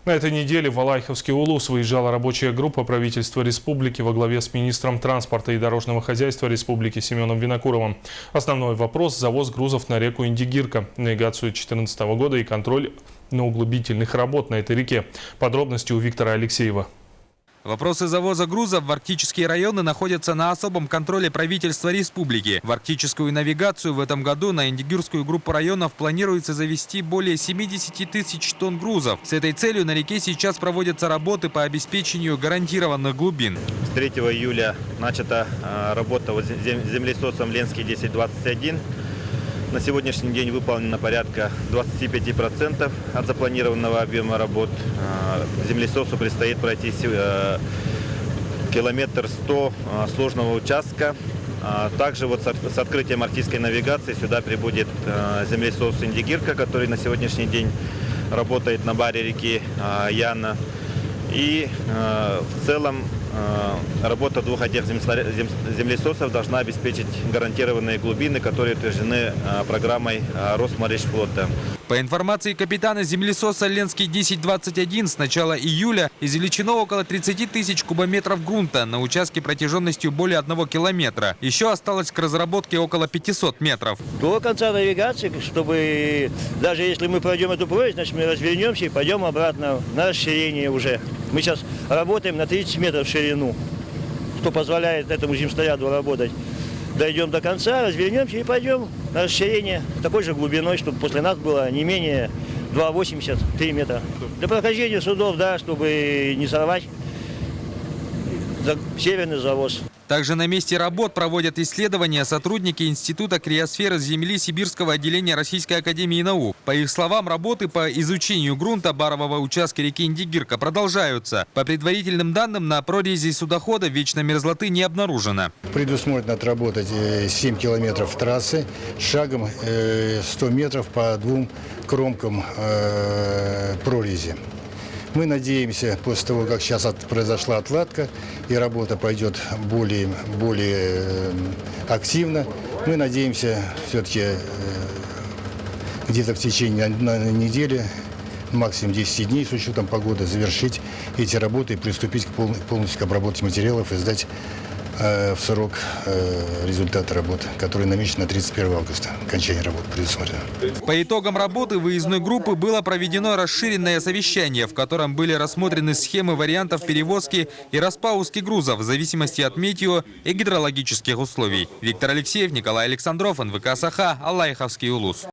На этой неделе в Алайховский Улус выезжала рабочая группа правительства республики во главе с министром транспорта и дорожного хозяйства республики Семеном Винокуровым. Основной вопрос – завоз грузов на реку Индигирка, навигацию 2014 года и контроль углубительных работ на этой реке. Подробности у Виктора Алексеева. Вопросы завоза грузов в арктические районы находятся на особом контроле правительства республики. В арктическую навигацию в этом году на Индигирскую группу районов планируется завести более 70 тысяч тонн грузов. С этой целью на реке сейчас проводятся работы по обеспечению гарантированных глубин. С 3 июля начата работа землесосом Ленский 1021. На сегодняшний день выполнено порядка 25% от запланированного объема работ. Землесосу предстоит пройти километр 100 сложного участка. Также вот с открытием арктической навигации сюда прибудет землесос Индигирка, который на сегодняшний день работает на баре реки Яна. И в целом работа двух этих землесосов должна обеспечить гарантированные глубины, которые утверждены программой Росморечфлота. По информации капитана землесоса Ленский 1021, с начала июля извлечено около 30 тысяч кубометров грунта на участке протяженностью более 1 километра. Еще осталось к разработке около 500 метров. До конца навигации, чтобы даже если мы пройдем эту прорезь, значит мы развернемся и пойдем обратно на расширение уже. Мы сейчас работаем на 30 метров в ширину, что позволяет этому земстояду работать. Дойдем до конца, развернемся и пойдем на расширение такой же глубиной, чтобы после нас было не менее 2,83 метра. Для прохождения судов, да, чтобы не сорвать северный завоз. Также на месте работ проводят исследования сотрудники Института криосферы Земли Сибирского отделения Российской академии наук. По их словам, работы по изучению грунта барового участка реки Индигирка продолжаются. По предварительным данным, на прорези судохода вечной мерзлоты не обнаружено. Предусмотрено отработать 7 километров трассы шагом 100 метров по 2 кромкам прорези. Мы надеемся, после того, как сейчас произошла отладка и работа пойдет более активно, мы надеемся все-таки где-то в течение недели, максимум 10 дней с учетом погоды, завершить эти работы и приступить полностью к обработке материалов и сдать в срок результаты работ, которые намечены на 31 августа. Окончание работ предусмотрено. По итогам работы выездной группы было проведено расширенное совещание, в котором были рассмотрены схемы вариантов перевозки и распауски грузов в зависимости от метео и гидрологических условий. Виктор Алексеев, Николай Александров, НВК Саха, Алайховский Улус.